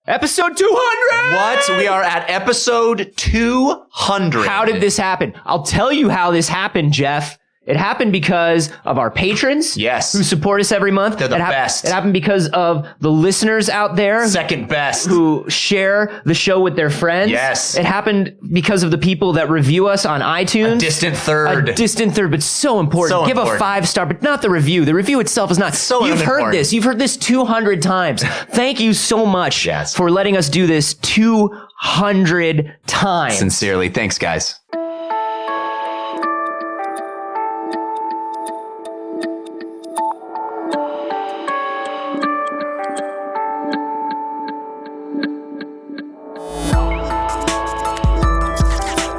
Episode 200! What? We are at episode 200. How did this happen? I'll tell you how this happened, Jeff. It happened because of our patrons. Yes. Who support us every month. They're the best. It happened because of the listeners out there. Second best. Who share the show with their friends. Yes. It happened because of the people that review us on iTunes. A distant third, but so important. Give a 5-star, but not the review. The review itself is not. You've heard this. You've heard this 200 times. Thank you so much for letting us do this 200 times. Sincerely. Thanks, guys.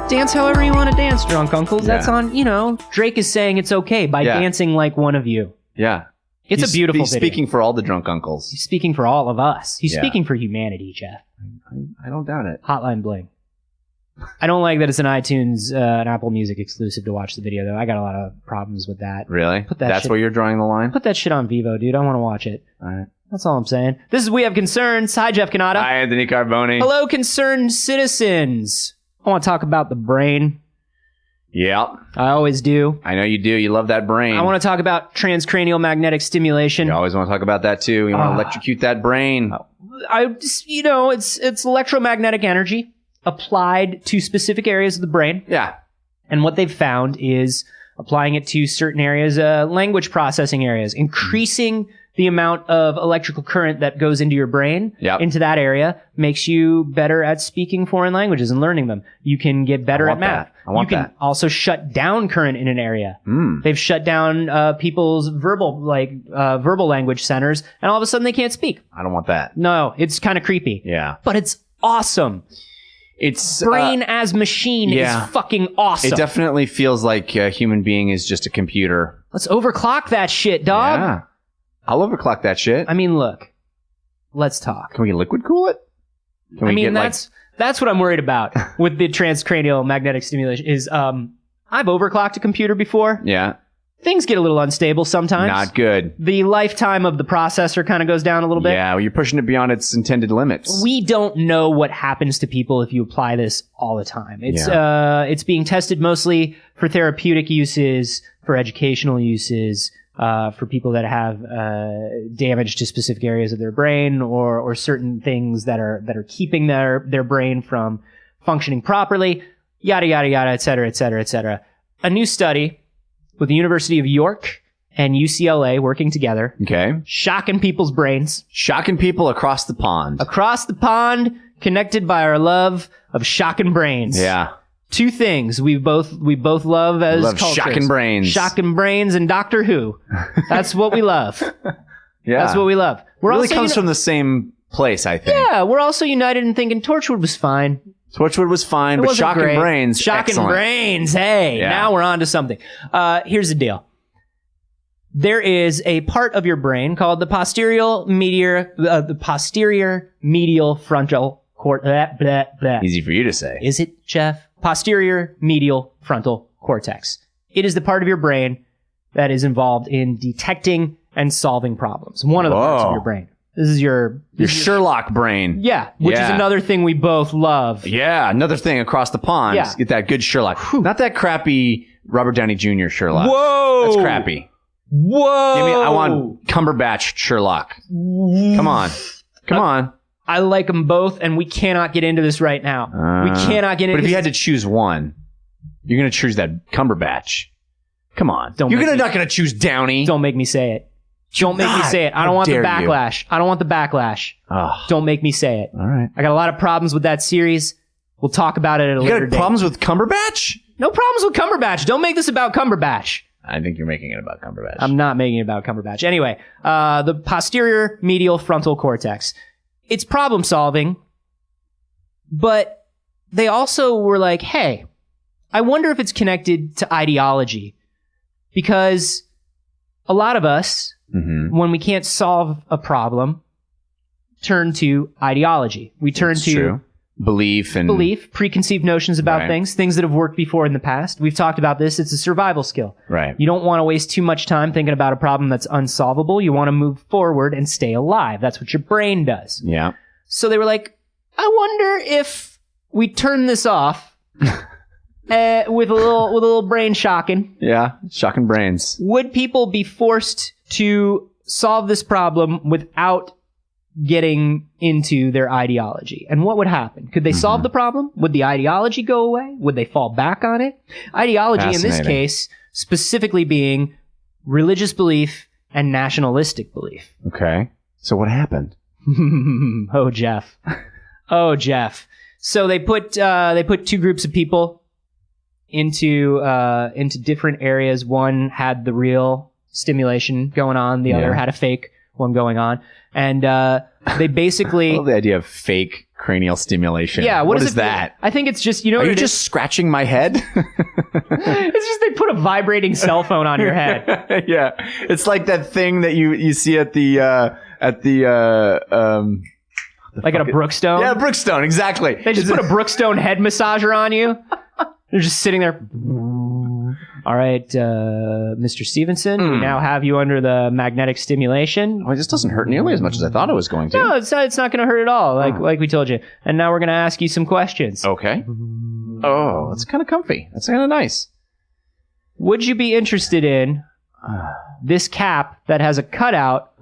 Dance however you want to dance, drunk uncles. That's on, Drake is saying it's okay by dancing like one of you. Yeah. It's a beautiful He's video. speaking for all the drunk uncles. He's speaking for all of us. He's speaking for humanity, Jeff. I don't doubt it. Hotline bling. I don't like that it's an iTunes, an Apple Music exclusive to watch the video, though. I got a lot of problems with that. Really? That's where you're drawing the line? Put that shit on Vivo, dude. I want to watch it. All right. That's all I'm saying. This is We Have Concerns. Hi, Jeff Canada. Hi, Anthony Carboni. Hello, concerned citizens. I want to talk about the brain. Yep. I always do. I know you do. You love that brain. I want to talk about transcranial magnetic stimulation. You always want to talk about that too. You want to electrocute that brain. It's electromagnetic energy applied to specific areas of the brain. Yeah. And what they've found is applying it to certain areas, language processing areas, increasing the amount of electrical current that goes into your brain, into that area, makes you better at speaking foreign languages and learning them. You can get better at math. You can also shut down current in an area. They've shut down people's verbal language centers, and all of a sudden they can't speak. I don't want that. No, it's kind of creepy. Yeah. But it's awesome. It's brain as machine is fucking awesome. It definitely feels like a human being is just a computer. Let's overclock that shit, dog. Yeah. I'll overclock that shit. I mean, look. Let's talk. Can we liquid cool it? That's what I'm worried about with the transcranial magnetic stimulation is I've overclocked a computer before. Yeah. Things get a little unstable sometimes. Not good. The lifetime of the processor kind of goes down a little bit. Yeah, well, you're pushing it beyond its intended limits. We don't know what happens to people if you apply this all the time. It's being tested mostly for therapeutic uses, for educational uses, for people that have damage to specific areas of their brain or certain things that are keeping their brain from functioning properly, yada, yada, yada, et cetera, et cetera, et cetera. A new study with the University of York and UCLA working together. Okay. Shocking people's brains. Shocking people across the pond. Across the pond, connected by our love of shocking brains. Yeah. Two things we both love as cultures. Shocking brains. Shocking brains and Doctor Who. That's what we love. Yeah. That's what we love. It really comes from the same place, I think. Yeah, we're also united in thinking Torchwood was fine. Torchwood was fine, but Shocking Brains, Shocking Brains, hey, now we're on to something. Here's the deal. There is a part of your brain called the posterior medial frontal cortex. Easy for you to say. Is it, Jeff? Posterior medial frontal cortex. It is the part of your brain that is involved in detecting and solving problems. One of the parts of your brain. This is your Sherlock brain. Yeah, which is another thing we both love. Yeah, another thing across the pond. Yeah. Get that good Sherlock. Whew. Not that crappy Robert Downey Jr. Sherlock. Whoa! That's crappy. Whoa! I want Cumberbatch Sherlock. Come on. I like them both, and we cannot get into this right now. We cannot get into this. But if you had to choose one, you're going to choose that Cumberbatch. Come on. Not going to choose Downey. Don't make me say it. Don't make me say it. I don't want the backlash. I don't want the backlash. Don't make me say it. All right. I got a lot of problems with that series. We'll talk about it at a later date. You got problems with Cumberbatch? No problems with Cumberbatch. Don't make this about Cumberbatch. I think you're making it about Cumberbatch. I'm not making it about Cumberbatch. Anyway, the posterior medial frontal cortex. It's problem solving, but they also were like, hey, I wonder if it's connected to ideology. Because a lot of us, when we can't solve a problem, turn to ideology. We turn to belief, preconceived notions about things that have worked before in the past. We've talked about this. It's a survival skill. Right. You don't want to waste too much time thinking about a problem that's unsolvable. You want to move forward and stay alive. That's what your brain does. Yeah. So they were like, I wonder if we turn this off with a little brain shocking. Yeah, shocking brains. Would people be forced to solve this problem without getting into their ideology? And what would happen? Could they solve the problem? Would the ideology go away? Would they fall back on it? Ideology in this case specifically being religious belief and nationalistic belief. Okay. So what happened? Oh, Jeff. Oh, Jeff. So they put two groups of people into different areas. One had the real stimulation going on. The other had a fake one going on. And they basically... I love the idea of fake cranial stimulation. Yeah, what is that? I think it's just... Are you just scratching my head? It's just they put a vibrating cell phone on your head. Yeah. It's like that thing that you see at the like at a Brookstone? Yeah, Brookstone, exactly. They just put a Brookstone head massager on you. They're just sitting there. All right, Mr. Stevenson, we now have you under the magnetic stimulation. Oh, it just doesn't hurt nearly as much as I thought it was going to. No, it's not going to hurt at all, like we told you. And now we're going to ask you some questions. Okay. Oh, that's kind of comfy. That's kind of nice. Would you be interested in this cap that has a cutout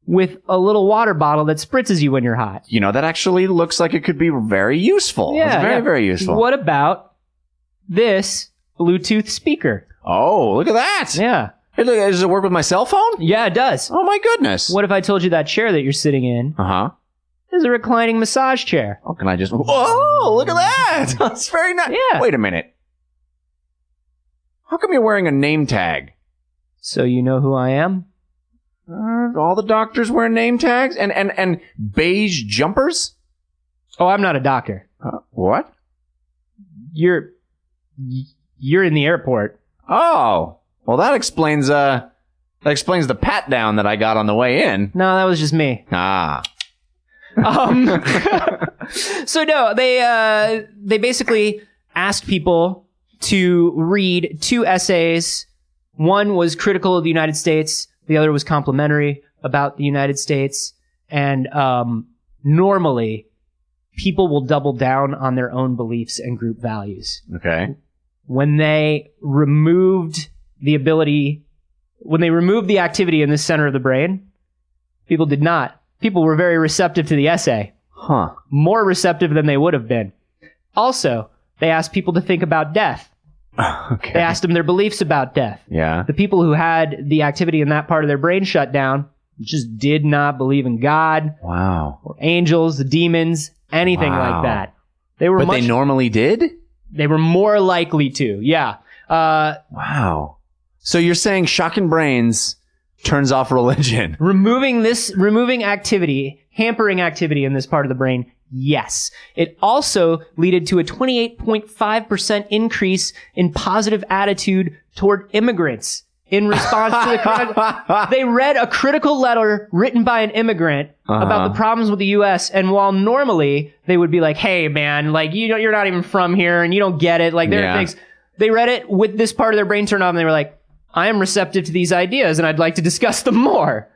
with a little water bottle that spritzes you when you're hot? That actually looks like it could be very useful. Yeah, it's very, very useful. What about this Bluetooth speaker? Oh, look at that. Yeah. Hey, look, does it work with my cell phone? Yeah, it does. Oh, my goodness. What if I told you that chair that you're sitting in is a reclining massage chair? Oh, can I just... Whoa, look at that. That's very nice. Yeah. Wait a minute. How come you're wearing a name tag? So you know who I am? All the doctors wear name tags and beige jumpers? Oh, I'm not a doctor. What? You're in the airport. Oh, well, that explains the pat down that I got on the way in. No, that was just me. So no, they basically asked people to read two essays. One was critical of the United States. The other was complimentary about the United States. And normally, people will double down on their own beliefs and group values. Okay. When they removed the activity in this center of the brain, people did not. People were very receptive to the essay. Huh. More receptive than they would have been. Also, they asked people to think about death. Okay. They asked them their beliefs about death. Yeah. The people who had the activity in that part of their brain shut down just did not believe in God. Wow. Or angels, the demons, anything like that. They normally did? They were more likely to, yeah. Wow. So you're saying shocking brains turns off religion? Removing activity, hampering activity in this part of the brain, yes. It also led to a 28.5% increase in positive attitude toward immigrants in response to the they read a critical letter written by an immigrant about the problems with the U.S. And while normally they would be like, "Hey, man, like you're not even from here and you don't get it," like there are things. They read it with this part of their brain turned on, and they were like, "I am receptive to these ideas, and I'd like to discuss them more."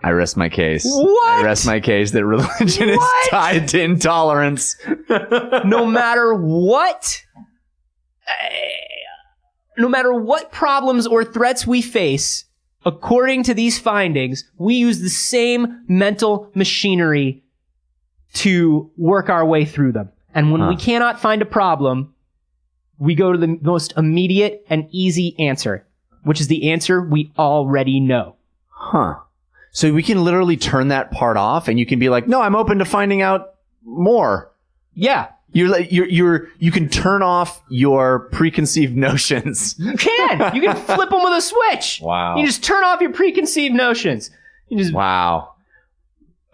I rest my case. What? I rest my case that religion is tied to intolerance. No matter what. No matter what problems or threats we face, according to these findings, we use the same mental machinery to work our way through them. And when we cannot find a problem, we go to the most immediate and easy answer, which is the answer we already know. Huh. So we can literally turn that part off and you can be like, no, I'm open to finding out more. Yeah. You can turn off your preconceived notions. You can. You can flip them with a switch. Wow. You just turn off your preconceived notions. Wow.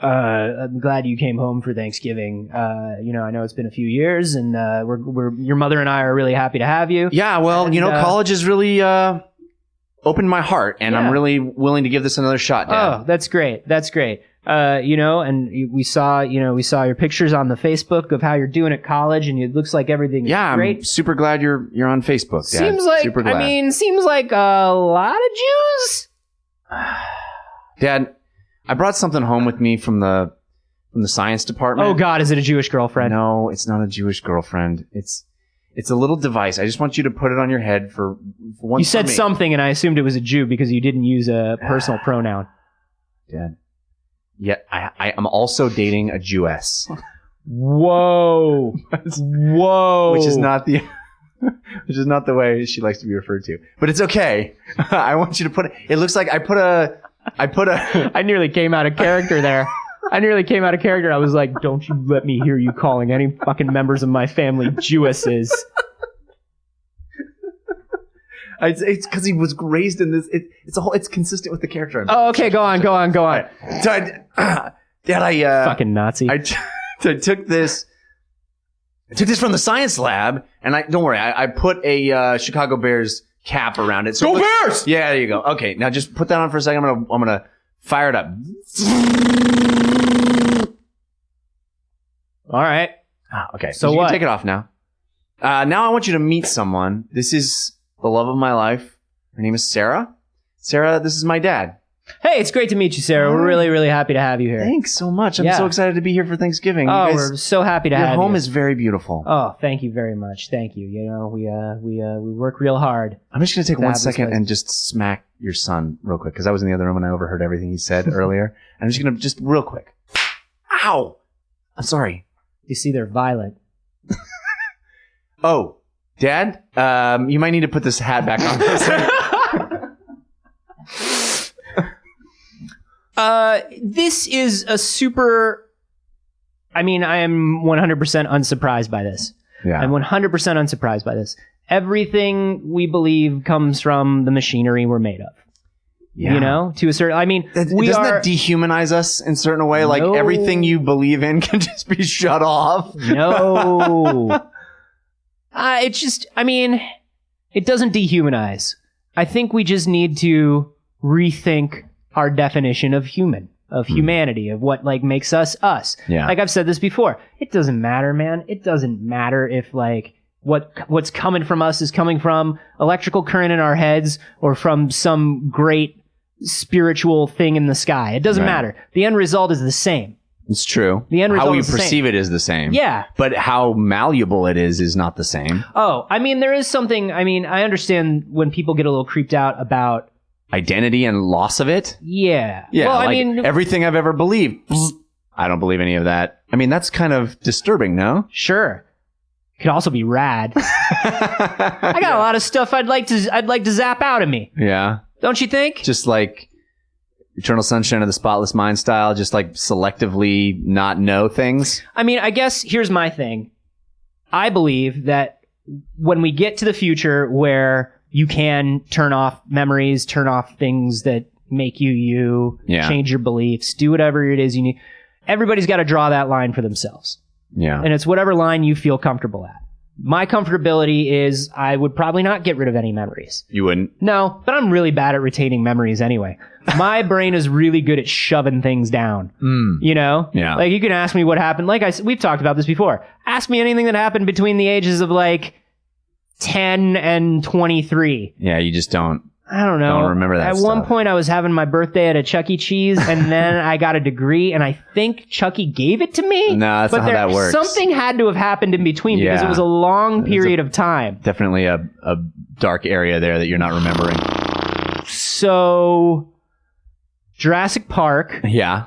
I'm glad you came home for Thanksgiving. I know it's been a few years, and your mother and I are really happy to have you. Yeah. Well, college has really opened my heart, and I'm really willing to give this another shot, Dad. Oh, that's great. That's great. And we saw your pictures on the Facebook of how you're doing at college, and it looks like everything is great. I'm super glad you're on Facebook, Dad. Seems like a lot of Jews. Dad, I brought something home with me from the from the science department. Oh God, is it a Jewish girlfriend? No, it's not a Jewish girlfriend. It's a little device. I just want you to put it on your head for once. You said something, and I assumed it was a Jew because you didn't use a personal pronoun. Dad. Yeah, I am also dating a Jewess. Whoa. Whoa. Which is not the way she likes to be referred to. But it's okay. I want you to put it. It looks like I put a. I nearly came out of character there. I was like, don't you let me hear you calling any fucking members of my family Jewesses. It's because he was raised in this. It's consistent with the character. Oh, okay. Go on. So Dad, fucking Nazi. I took this. I took this from the science lab, and don't worry. I put a Chicago Bears cap around it. So Go Bears! Yeah, there you go. Okay, now just put that on for a second. I'm gonna fire it up. All right. Okay. So you what? Can take it off now. Now I want you to meet someone. This is the love of my life. Her name is Sarah. Sarah, this is my dad. Hey, it's great to meet you, Sarah. We're really, really happy to have you here. Thanks so much. I'm so excited to be here for Thanksgiving. Oh, we're so happy to have you. Your home is very beautiful. Oh, thank you very much. Thank you. You know, we work real hard. I'm just going to take 1 second and just smack your son real quick because I was in the other room and I overheard everything he said earlier. I'm just going to just real quick. Ow! I'm sorry. You see, they're violent. Oh, Dad, you might need to put this hat back on. This is a super... I mean, I am 100% unsurprised by this. Yeah. I'm 100% unsurprised by this. Everything we believe comes from the machinery we're made of. Yeah. You know, to a certain... I mean, doesn't that dehumanize us in a certain way? Like, everything you believe in can just be shut off? No. It's just... I mean, it doesn't dehumanize. I think we just need to rethink our definition of humanity, of what like makes us us. Yeah. Like I've said this before, it doesn't matter, man. It doesn't matter if like what's coming from us is coming from electrical current in our heads or from some great spiritual thing in the sky. It doesn't matter. The end result is the same. It's true. The end result how we is the perceive same. It is the same. Yeah. But how malleable it is not the same. Oh, I mean, there is something. I mean, I understand when people get a little creeped out about identity and loss of it? Yeah. Yeah. Well, like I mean, everything I've ever believed. I don't believe any of that. I mean, that's kind of disturbing, no? Sure. Could also be rad. I got a lot of stuff I'd like to zap out of me. Yeah. Don't you think? Just like Eternal Sunshine of the Spotless Mind style, just like selectively not know things. I mean, I guess here's my thing. I believe that when we get to the future where you can turn off memories, turn off things that make you, change your beliefs, do whatever it is you need. Everybody's got to draw that line for themselves. Yeah. And it's whatever line you feel comfortable at. My comfortability is I would probably not get rid of any memories. You wouldn't? No, but I'm really bad at retaining memories anyway. My brain is really good at shoving things down. You know? Yeah. Like you can ask me what happened. Like we've talked about this before. Ask me anything that happened between the ages of like 10 and 23. Yeah, you just don't. I don't know. Don't remember that At stuff. one point, I was having my birthday at a Chuck E. Cheese, and then I got a degree, and I think Chuck E. gave it to me. No, that's not how that works. Something had to have happened in between because it was a long period of time. Definitely a dark area there that you're not remembering. So, Jurassic Park. Yeah.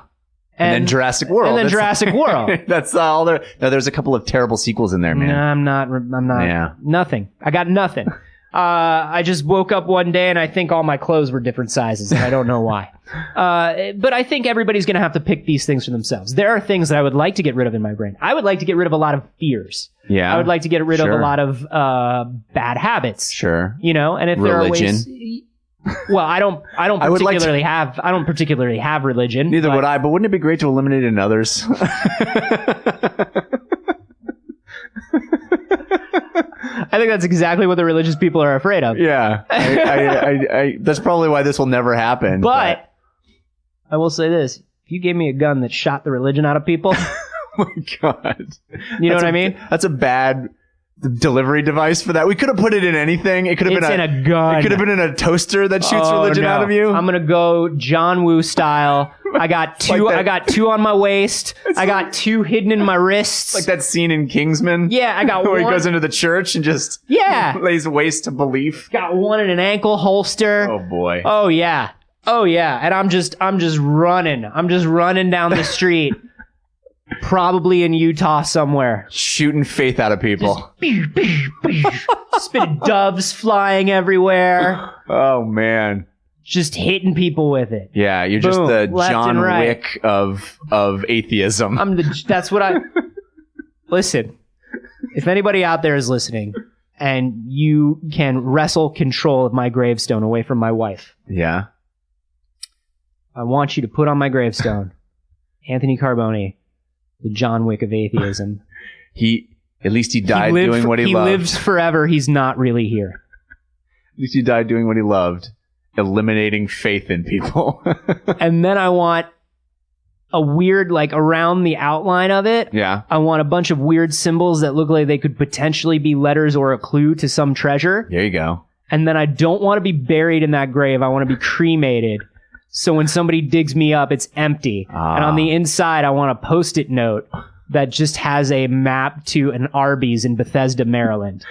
And then Jurassic World. And then Jurassic World. That's all there. No, there's a couple of terrible sequels in there, man. No, I'm not. Yeah. Nothing. I got nothing. I just woke up one day and I think all my clothes were different sizes and I don't know why. But I think everybody's going to have to pick these things for themselves. There are things that I would like to get rid of in my brain. I would like to get rid of a lot of fears. Yeah. I would like to get rid of a lot of bad habits. Sure. You know, and if religion. there are ways... Well, I don't particularly have religion. Neither would I, but wouldn't it be great to eliminate in others? I think that's exactly what the religious people are afraid of. Yeah. I that's probably why this will never happen. But I will say this. If you gave me a gun that shot the religion out of people... Oh my God. You know what I mean? That's a bad delivery device for that. We could have put it in anything. It could have been in a gun. It could have been in a toaster that shoots religion out of you. I'm gonna go John Woo style. I got two. I got two on my waist. I got two hidden in my wrists. Like that scene in Kingsman. Yeah, I got where one. he goes into the church and just lays waste to belief. Got one in an ankle holster. Oh boy. Oh yeah. And I'm just running. I'm just running down the street. Probably in Utah somewhere. Shooting faith out of people. Spitting doves flying everywhere. Oh, man. Just hitting people with it. Yeah, you're Boom, just the John right. Wick of atheism. That's what I... Listen, if anybody out there is listening and you can wrestle control of my gravestone away from my wife. Yeah. I want you to put on my gravestone, Anthony Carboni, the John Wick of atheism. At least he died doing what he loved. He lives forever. He's not really here. At least he died doing what he loved, eliminating faith in people. And then I want a weird, like around the outline of it. Yeah. I want a bunch of weird symbols that look like they could potentially be letters or a clue to some treasure. There you go. And then I don't want to be buried in that grave. I want to be cremated. So when somebody digs me up, it's empty. And on the inside, I want a Post-it note that just has a map to an Arby's in Bethesda, Maryland.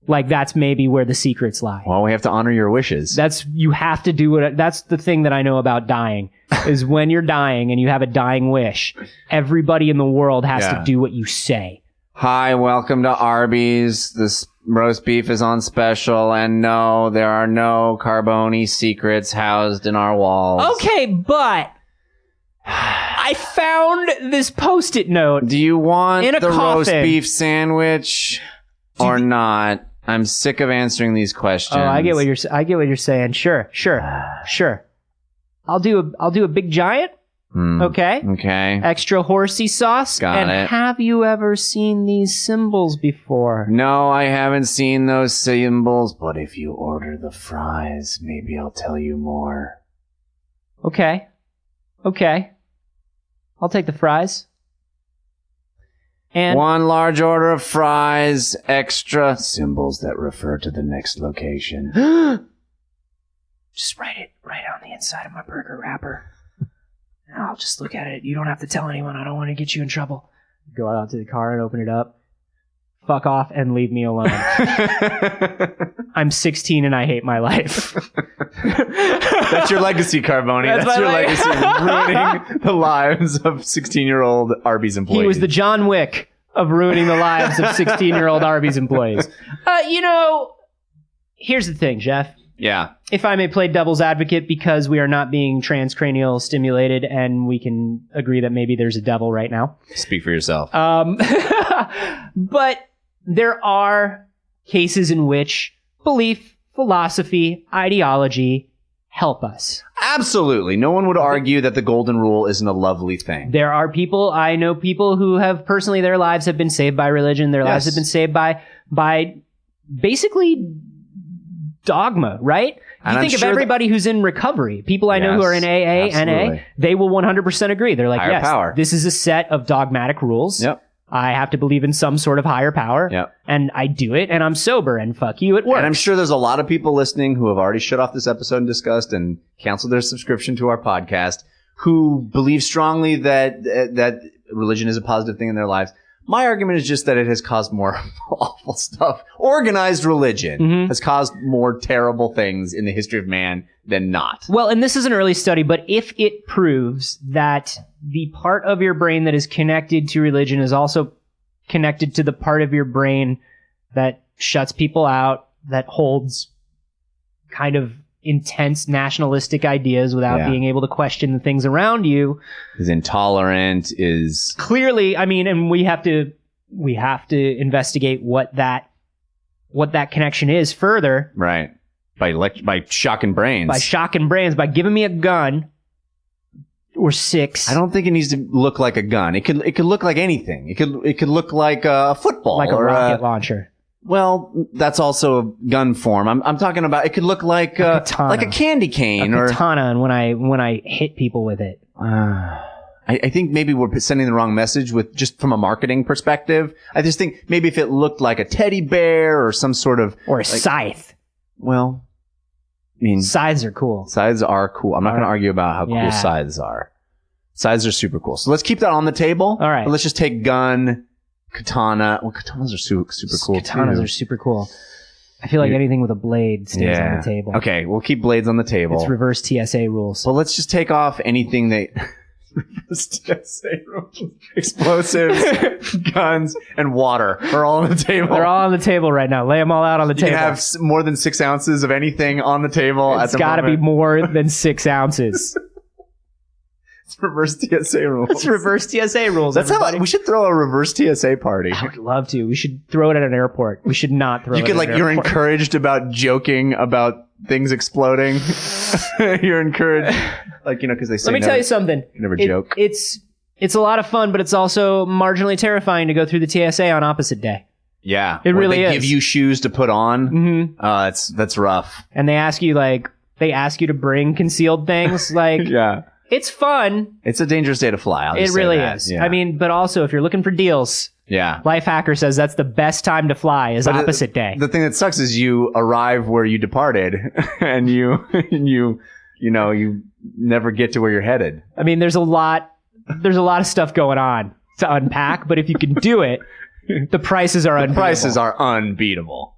Like that's maybe where the secrets lie. Well, we have to honor your wishes. You have to do it. That's the thing that I know about dying is when you're dying and you have a dying wish, everybody in the world has to do what you say. Hi, welcome to Arby's. This roast beef is on special, and no, there are no Carboni secrets housed in our walls. Okay, but I found this Post-it note. Do you want in a the coffin. Roast beef sandwich or not? I'm sick of answering these questions. Oh, I get what you're saying. Sure. I'll do a big giant. Okay. Extra horsey sauce. Got it. Have you ever seen these symbols before? No, I haven't seen those symbols, but if you order the fries, maybe I'll tell you more. Okay. I'll take the fries. And 1 large order of fries, extra symbols that refer to the next location. Just write it right on the inside of my burger wrapper. And I'll just look at it. You don't have to tell anyone. I don't want to get you in trouble. Go out to the car and open it up. Fuck off and leave me alone. I'm 16 and I hate my life. That's your legacy, Carboni. That's your legacy. Ruining the lives of 16-year-old Arby's employees. He was the John Wick of ruining the lives of 16-year-old Arby's employees. Here's the thing, Jeff. Yeah. If I may play devil's advocate, because we are not being transcranial stimulated and we can agree that maybe there's a devil right now. Speak for yourself. But there are cases in which belief, philosophy, ideology help us. Absolutely. No one would argue that the golden rule isn't a lovely thing. There are people, I know people who have personally, their lives have been saved by religion. Their lives have been saved by basically dogma, right? You think of everybody who's in recovery, people I know who are in AA, NA, they will 100% agree. They're like, higher power. This is a set of dogmatic rules. Yep. I have to believe in some sort of higher power. Yep. And I do it, and I'm sober, and fuck you, it works. And I'm sure there's a lot of people listening who have already shut off this episode and discussed and canceled their subscription to our podcast who believe strongly that religion is a positive thing in their lives. My argument is just that it has caused more awful stuff. Organized religion has caused more terrible things in the history of man than not. Well, and this is an early study, but if it proves that the part of your brain that is connected to religion is also connected to the part of your brain that shuts people out, that holds kind of intense nationalistic ideas without being able to question the things around you, is intolerant, is clearly, I mean, and we have to investigate what that connection is further. Right. By shocking brains. By giving me a gun or 6. I don't think it needs to look like a gun. It could look like anything. It could look like a football, like a rocket launcher. Well, that's also a gun form. I'm talking about. It could look like a candy cane or katana. And when I hit people with it, I I think maybe we're sending the wrong message with just from a marketing perspective. I just think maybe if it looked like a teddy bear or some sort of... Or a scythe. Well, I mean... Scythes are cool. Scythes are cool. I'm not going to argue about how cool scythes are. Scythes are super cool. So let's keep that on the table. All right. But let's just take gun, katana. Well, katanas are super cool Katanas are super cool. I feel like anything with a blade stays on the table. Okay, we'll keep blades on the table. It's reverse TSA rules. Well, let's just take off anything that... reverse TSA rules. Explosives, guns, and water are all on the table. They're all on the table right now. Lay them all out on the table. You can have more than 6 ounces of anything on the table at the moment. It's got to be more than 6 ounces. It's reverse TSA rules. It's reverse TSA rules. That's how we should throw a reverse TSA party. I would love to. We should throw it at an airport. We should not throw it at an airport. You're encouraged about joking about things exploding. You're encouraged, because they say Let me tell you something. Never joke. It's a lot of fun, but it's also marginally terrifying to go through the TSA on opposite day. Yeah. It really is. They give you shoes to put on. Mm-hmm. That's rough. And they ask you to bring concealed things. Yeah. It's fun. It's a dangerous day to fly. It really is. Yeah. I mean, but also if you're looking for deals, Lifehacker says that's the best time to fly is opposite day. The thing that sucks is you arrive where you departed, and you never get to where you're headed. I mean, there's a lot of stuff going on to unpack, but if you can do it, the prices are unbeatable. Prices are unbeatable.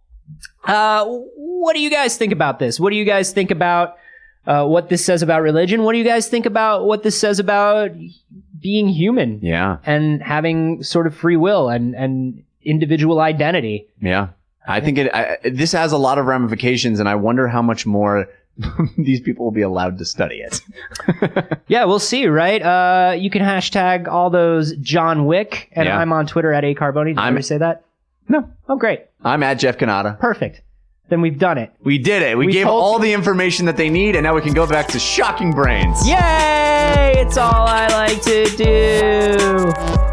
What do you guys think about this? What do you guys think about what this says about religion? What do you guys think about what this says about being human? Yeah. And having sort of free will and individual identity. Yeah. I think this has a lot of ramifications, and I wonder how much more these people will be allowed to study it. Yeah, we'll see, right? You can hashtag all those John Wick, and I'm on Twitter at @acarboni. Did I already say that? No. Oh, great. I'm at Jeff Canada. Perfect. Then we've done it. We did it. We gave all the information that they need, and now we can go back to Shocking Brains. Yay! It's all I like to do.